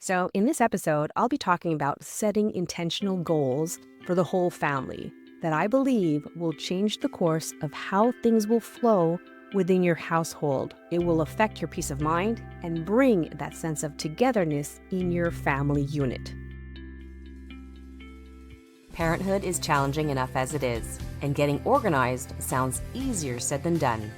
So, in this episode, I'll be talking about setting intentional goals for the whole family that I believe will change the course of how things will flow within your household. It will affect your peace of mind and bring that sense of togetherness in your family unit. Parenthood is challenging enough as it is, and getting organized sounds easier said than done.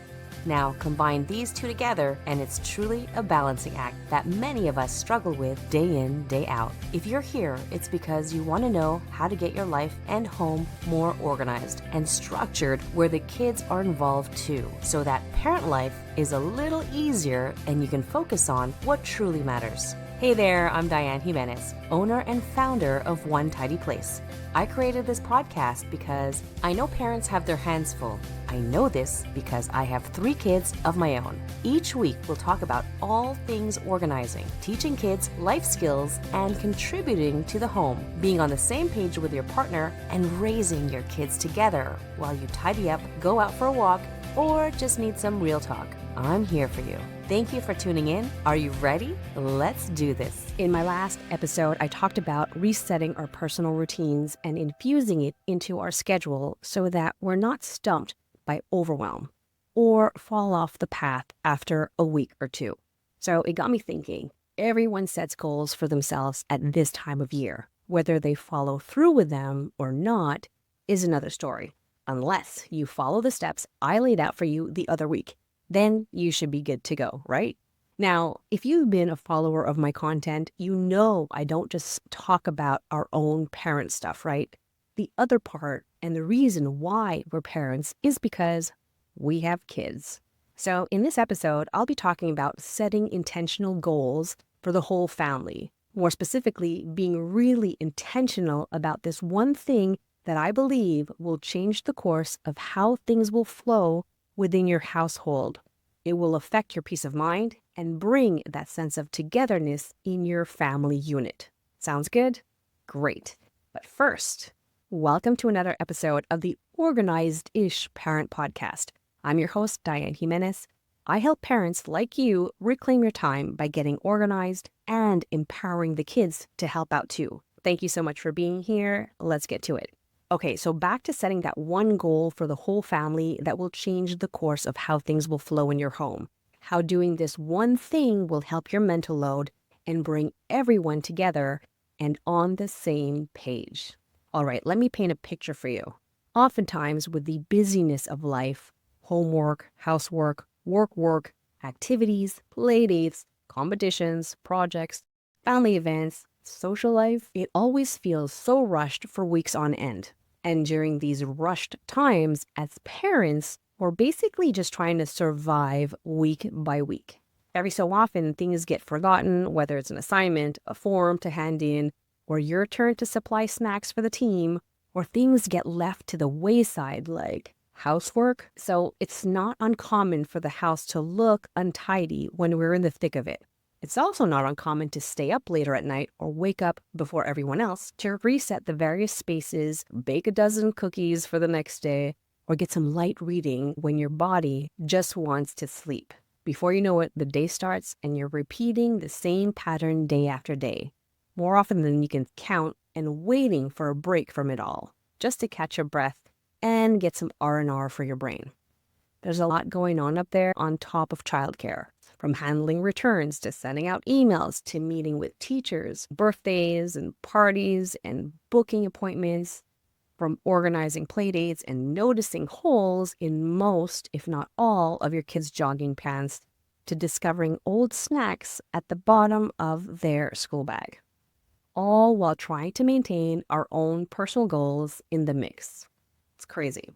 Now, combine these two together, and it's truly a balancing act that many of us struggle with day in, day out. If you're here, it's because you want to know how to get your life and home more organized and structured where the kids are involved too, so that parent life is a little easier and you can focus on what truly matters. Hey there, I'm Dianne Jimenez, owner and founder of One Tidy Place. I created this podcast because I know parents have their hands full. I know this because I have 3 kids of my own. Each week, we'll talk about all things organizing, teaching kids life skills, and contributing to the home, being on the same page with your partner, and raising your kids together while you tidy up, go out for a walk, or just need some real talk. I'm here for you. Thank you for tuning in. Are you ready? Let's do this. In my last episode, I talked about resetting our personal routines and infusing it into our schedule so that we're not stumped by overwhelm or fall off the path after a week or two. So it got me thinking, everyone sets goals for themselves at this time of year. Whether they follow through with them or not is another story. Unless you follow the steps I laid out for you the other week, then you should be good to go, right? Now, if you've been a follower of my content, you know I don't just talk about our own parent stuff, right? The other part and the reason why we're parents is because we have kids. So in this episode, I'll be talking about setting intentional goals for the whole family. More specifically, being really intentional about this one thing that I believe will change the course of how things will flow within your household. It will affect your peace of mind and bring that sense of togetherness in your family unit. Sounds good? Great. But first, welcome to another episode of the Organized-ish Parent Podcast. I'm your host, Dianne Jimenez. I help parents like you reclaim your time by getting organized and empowering the kids to help out too. Thank you so much for being here. Let's get to it. Okay, so back to setting that one goal for the whole family that will change the course of how things will flow in your home. How doing this one thing will help your mental load and bring everyone together and on the same page. All right, let me paint a picture for you. Oftentimes, with the busyness of life, homework, housework, work, activities, play dates, competitions, projects, family events, social life, it always feels so rushed for weeks on end. And during these rushed times, as parents, we're basically just trying to survive week by week. Every so often, things get forgotten, whether it's an assignment, a form to hand in, or your turn to supply snacks for the team, or things get left to the wayside like housework. So it's not uncommon for the house to look untidy when we're in the thick of it. It's also not uncommon to stay up later at night or wake up before everyone else to reset the various spaces, bake a dozen cookies for the next day, or get some light reading when your body just wants to sleep. Before you know it, the day starts and you're repeating the same pattern day after day, more often than you can count, and waiting for a break from it all, just to catch your breath and get some R&R for your brain. There's a lot going on up there on top of childcare. From handling returns to sending out emails to meeting with teachers, birthdays and parties and booking appointments, from organizing playdates and noticing holes in most, if not all, of your kids' jogging pants to discovering old snacks at the bottom of their school bag. All while trying to maintain our own personal goals in the mix. It's crazy.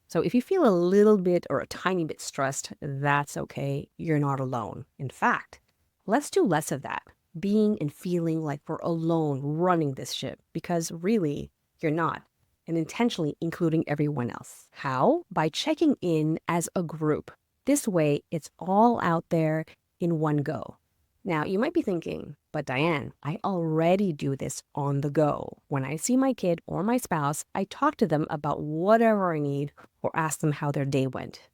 So if you feel a little bit or a tiny bit stressed, that's okay. You're not alone. In fact, let's do less of that, being and feeling like we're alone running this ship, because really, you're not, and intentionally including everyone else. How? By checking in as a group. This way, it's all out there in one go. Now, you might be thinking, but Dianne, I already do this on the go. When I see my kid or my spouse, I talk to them about whatever I need or ask them how their day went.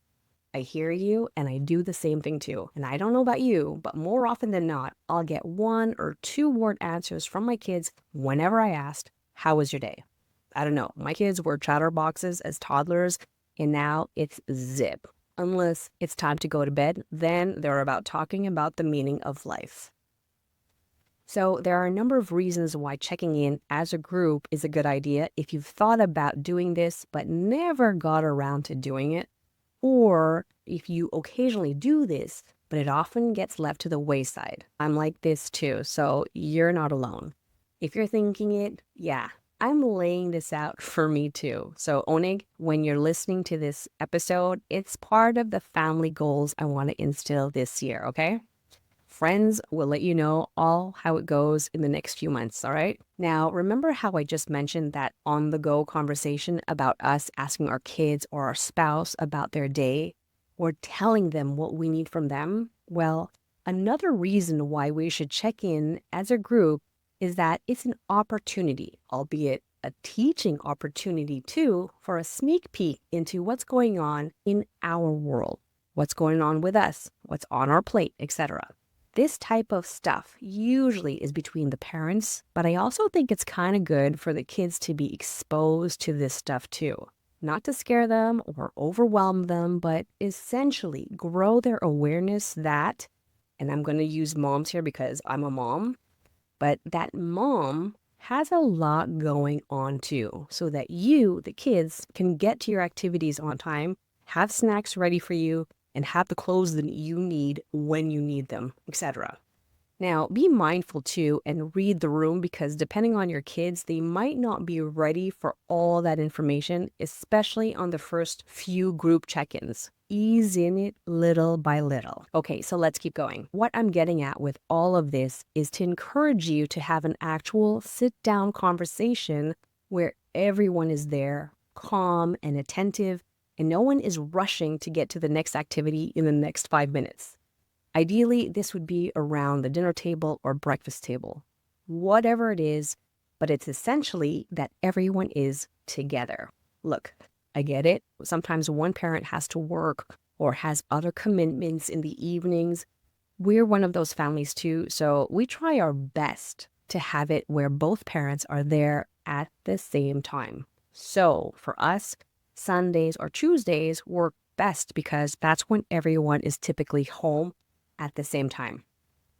I hear you, and I do the same thing too. And I don't know about you, but more often than not, I'll get 1 or 2 word answers from my kids whenever I asked, "How was your day?" I don't know. My kids were chatterboxes as toddlers, and now it's zip. Unless it's time to go to bed, then they're about talking about the meaning of life. So, there are a number of reasons why checking in as a group is a good idea if you've thought about doing this but never got around to doing it, or if you occasionally do this, but it often gets left to the wayside. I'm like this too, so you're not alone. If you're thinking it, yeah, I'm laying this out for me too. So, Onig, when you're listening to this episode, it's part of the family goals I want to instill this year, okay? Friends will let you know all how it goes in the next few months, all right? Now, remember how I just mentioned that on the go conversation about us asking our kids or our spouse about their day or telling them what we need from them? Well, another reason why we should check in as a group is that it's an opportunity, albeit a teaching opportunity too, for a sneak peek into what's going on in our world, what's going on with us, what's on our plate, etc. This type of stuff usually is between the parents, but I also think it's kind of good for the kids to be exposed to this stuff too. Not to scare them or overwhelm them, but essentially grow their awareness that, and I'm going to use moms here because I'm a mom, but that mom has a lot going on too, so that you, the kids, can get to your activities on time, have snacks ready for you, and have the clothes that you need when you need them, etc. Now, be mindful too and read the room because depending on your kids, they might not be ready for all that information, especially on the first few group check-ins. Ease in it little by little. Okay, so let's keep going. What I'm getting at with all of this is to encourage you to have an actual sit-down conversation where everyone is there, calm and attentive, and no one is rushing to get to the next activity in the next 5 minutes. Ideally, this would be around the dinner table or breakfast table. Whatever it is, but it's essentially that everyone is together. Look, I get it. Sometimes one parent has to work or has other commitments in the evenings. We're one of those families too, so we try our best to have it where both parents are there at the same time. So for us, Sundays or Tuesdays work best because that's when everyone is typically home at the same time.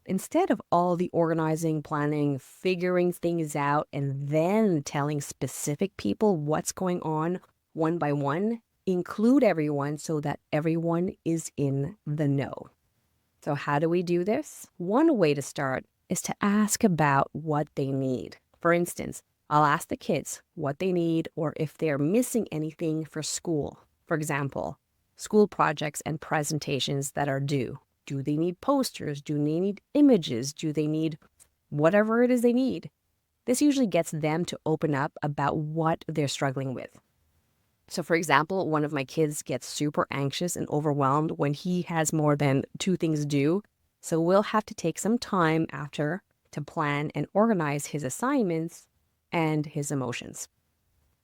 Instead of all the organizing, planning, figuring things out, and then telling specific people what's going on one by one, include everyone so that everyone is in the know. So how do we do this? One way to start is to ask about what they need. For instance, I'll ask the kids what they need or if they're missing anything for school. For example, school projects and presentations that are due. Do they need posters? Do they need images? Do they need whatever it is they need? This usually gets them to open up about what they're struggling with. So for example, one of my kids gets super anxious and overwhelmed when he has more than 2 things due. So we'll have to take some time after to plan and organize his assignments and his emotions.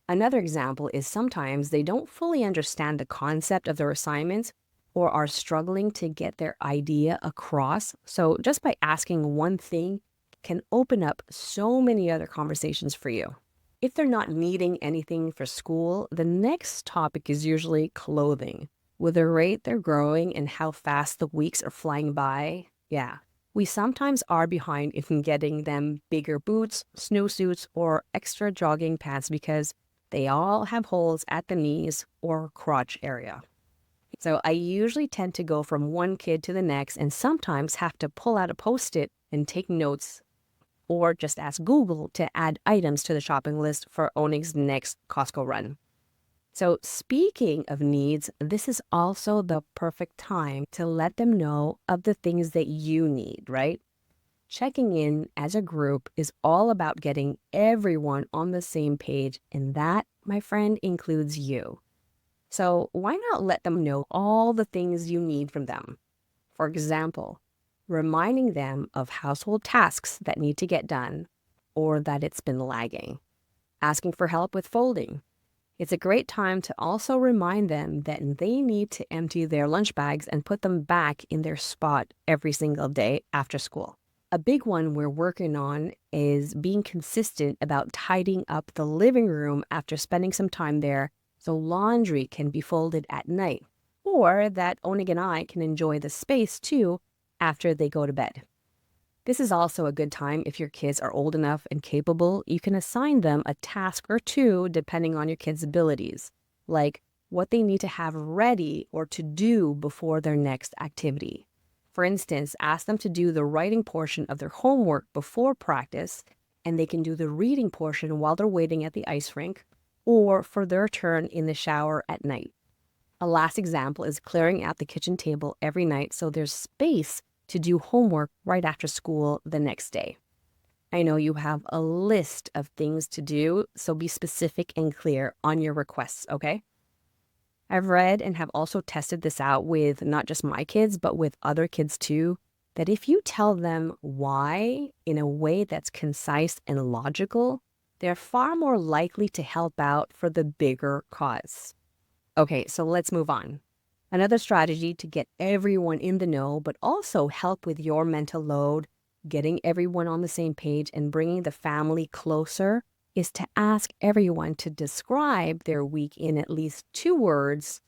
Another example is sometimes they don't fully understand the concept of their assignments or are struggling to get their idea across. So just by asking one thing can open up so many other conversations for you. If they're not needing anything for school, the next topic is usually clothing. With the rate they're growing and how fast the weeks are flying by, yeah, we sometimes are behind in getting them bigger boots, snowsuits, or extra jogging pants because they all have holes at the knees or crotch area. So I usually tend to go from one kid to the next and sometimes have to pull out a Post-it and take notes or just ask Google to add items to the shopping list for Onig's next Costco run. So speaking of needs, this is also the perfect time to let them know of the things that you need, right? Checking in as a group is all about getting everyone on the same page, and that, my friend, includes you. So why not let them know all the things you need from them? For example, reminding them of household tasks that need to get done or that it's been lagging, asking for help with folding, It's a great time to also remind them that they need to empty their lunch bags and put them back in their spot every single day after school. A big one we're working on is being consistent about tidying up the living room after spending some time there so laundry can be folded at night, or that Onig and I can enjoy the space too after they go to bed. This is also a good time if your kids are old enough and capable. You can assign them a task or two depending on your kids' abilities, like what they need to have ready or to do before their next activity. For instance, ask them to do the writing portion of their homework before practice, and they can do the reading portion while they're waiting at the ice rink or for their turn in the shower at night. A last example is clearing out the kitchen table every night so there's space to do homework right after school the next day. I know you have a list of things to do, so be specific and clear on your requests, okay? I've read and have also tested this out with not just my kids, but with other kids too, that if you tell them why in a way that's concise and logical, they're far more likely to help out for the bigger cause. Okay, so let's move on. Another strategy to get everyone in the know, but also help with your mental load, getting everyone on the same page and bringing the family closer, is to ask everyone to describe their week in at least 2 words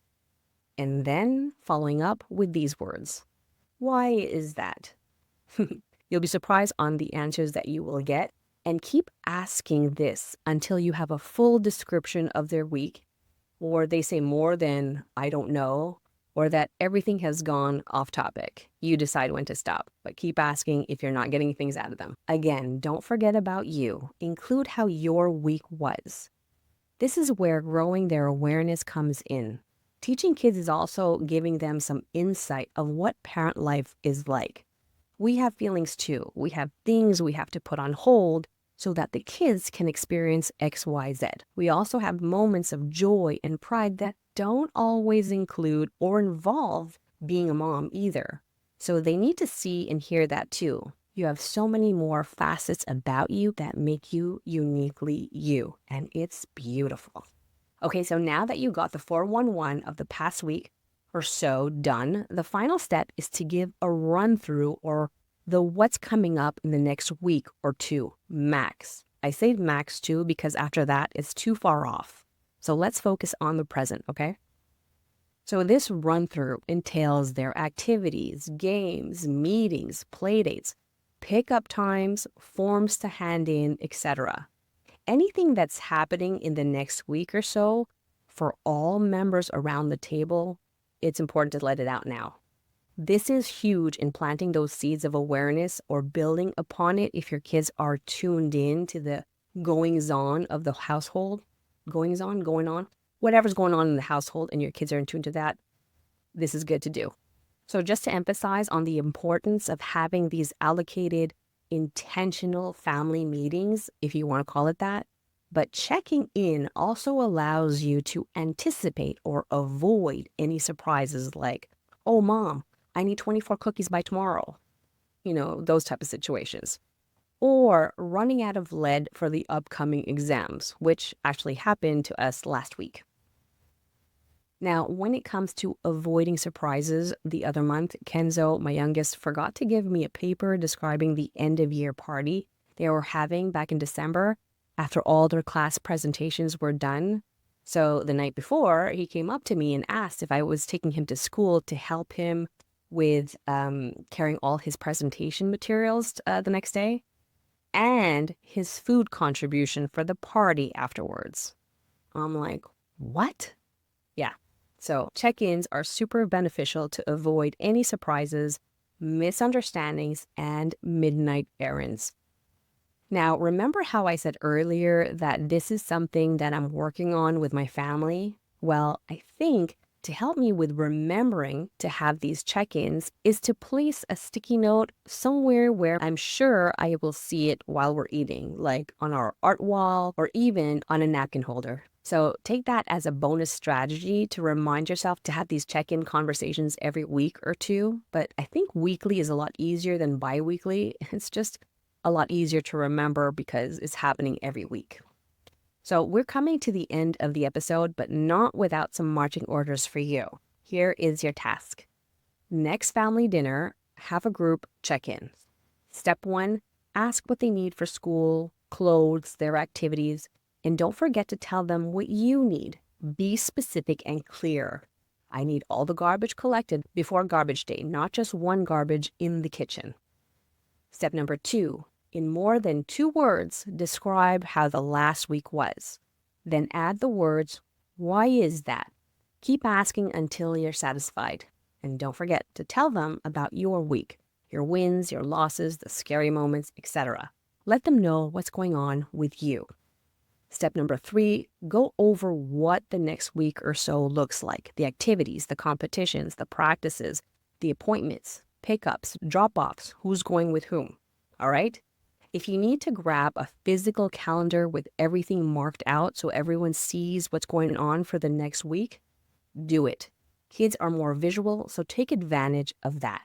and then following up with these words. Why is that? You'll be surprised on the answers that you will get, and keep asking this until you have a full description of their week, or they say more than "I don't know," or that everything has gone off topic. You decide when to stop, but keep asking if you're not getting things out of them. Again, don't forget about you. Include how your week was. This is where growing their awareness comes in. Teaching kids is also giving them some insight of what parent life is like. We have feelings too. We have things we have to put on hold so that the kids can experience X, Y, Z. We also have moments of joy and pride that don't always include or involve being a mom either. So they need to see and hear that too. You have so many more facets about you that make you uniquely you, and it's beautiful. Okay, so now that you got the 411 of the past week or so done, the final step is to give a run through or the what's coming up in the next week or two, max. I say max too because after that, it's too far off. So let's focus on the present, okay? So this run through entails their activities, games, meetings, play dates, pickup times, forms to hand in, etc. Anything that's happening in the next week or so for all members around the table, it's important to let it out now. This is huge in planting those seeds of awareness or building upon it if your kids are tuned in to the goings-on of the household. Goings-on, going on, whatever's going on in the household and your kids are in tune to that, this is good to do. So just to emphasize on the importance of having these allocated intentional family meetings, if you want to call it that, but checking in also allows you to anticipate or avoid any surprises like, oh, mom, I need 24 cookies by tomorrow. Those type of situations. Or running out of lead for the upcoming exams, which actually happened to us last week. Now, when it comes to avoiding surprises, the other month, Kenzo, my youngest, forgot to give me a paper describing the end-of-year party they were having back in December after all their class presentations were done. So the night before, he came up to me and asked if I was taking him to school to help him with carrying all his presentation materials the next day and his food contribution for the party afterwards. I'm like, what? Yeah. So check-ins are super beneficial to avoid any surprises, misunderstandings, and midnight errands. Now, remember how I said earlier that this is something that I'm working on with my family? Well, I think to help me with remembering to have these check-ins is to place a sticky note somewhere where I'm sure I will see it while we're eating, like on our art wall or even on a napkin holder. So take that as a bonus strategy to remind yourself to have these check-in conversations every week or two. But I think weekly is a lot easier than bi-weekly. It's just a lot easier to remember because it's happening every week. So we're coming to the end of the episode, but not without some marching orders for you. Here is your task. Next family dinner, have a group check-in. Step 1, ask what they need for school, clothes, their activities, and don't forget to tell them what you need. Be specific and clear. I need all the garbage collected before garbage day, not just one garbage in the kitchen. Step number 2, in more than 2 words, describe how the last week was. Then add the words, why is that? Keep asking until you're satisfied. And don't forget to tell them about your week, your wins, your losses, the scary moments, etc. Let them know what's going on with you. Step number 3, go over what the next week or so looks like. The activities, the competitions, the practices, the appointments, pickups, drop-offs, who's going with whom. All right? If you need to grab a physical calendar with everything marked out so everyone sees what's going on for the next week, do it. Kids are more visual, so take advantage of that.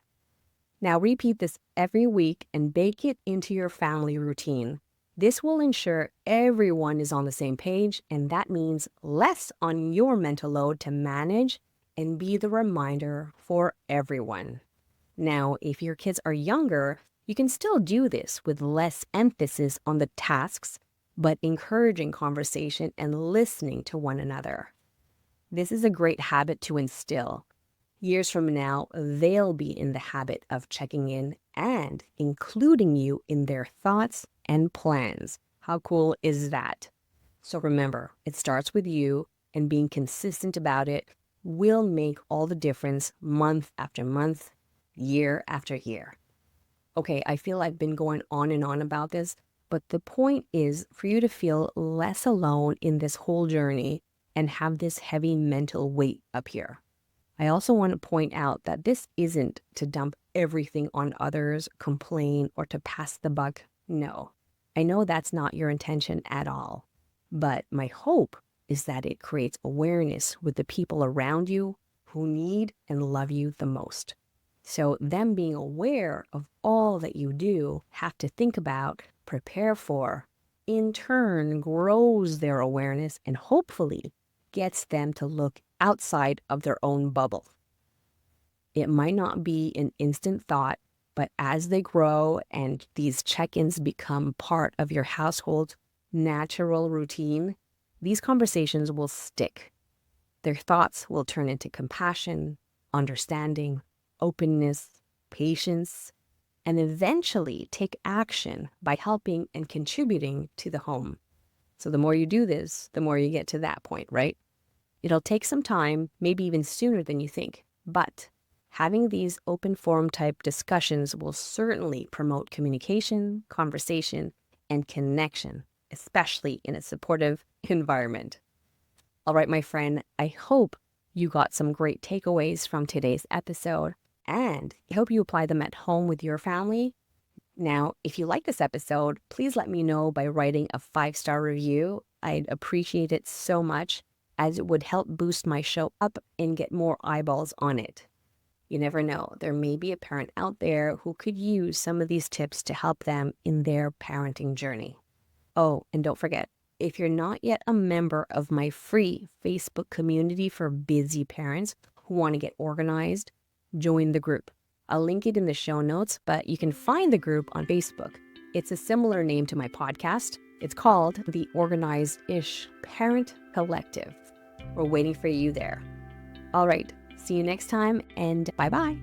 Now repeat this every week and bake it into your family routine. This will ensure everyone is on the same page, and that means less on your mental load to manage and be the reminder for everyone. Now, if your kids are younger, you can still do this with less emphasis on the tasks, but encouraging conversation and listening to one another. This is a great habit to instill. Years from now, they'll be in the habit of checking in and including you in their thoughts and plans. How cool is that? So remember, it starts with you, and being consistent about it will make all the difference month after month, year after year. Okay, I feel I've been going on and on about this, but the point is for you to feel less alone in this whole journey and have this heavy mental weight up here. I also want to point out that this isn't to dump everything on others, complain, or to pass the buck. No, I know that's not your intention at all. But my hope is that it creates awareness with the people around you who need and love you the most. So them being aware of all that you do, have to think about, prepare for, in turn grows their awareness and hopefully gets them to look outside of their own bubble. It might not be an instant thought, but as they grow and these check-ins become part of your household's natural routine, these conversations will stick. Their thoughts will turn into compassion, understanding, openness, patience, and eventually take action by helping and contributing to the home. So the more you do this, the more you get to that point, right? It'll take some time, maybe even sooner than you think, but having these open forum type discussions will certainly promote communication, conversation, and connection, especially in a supportive environment. All right, my friend, I hope you got some great takeaways from today's episode, and I hope you apply them at home with your family. Now, if you like this episode, please let me know by writing a 5-star review. I'd appreciate it so much, as it would help boost my show up and get more eyeballs on it. You never know, there may be a parent out there who could use some of these tips to help them in their parenting journey. Oh, and don't forget, if you're not yet a member of my free Facebook community for busy parents who want to get organized, join the group. I'll link it in the show notes, but you can find the group on Facebook. It's a similar name to my podcast. It's called the Organized-ish Parent Collective. We're waiting for you there. All right, see you next time, and bye-bye.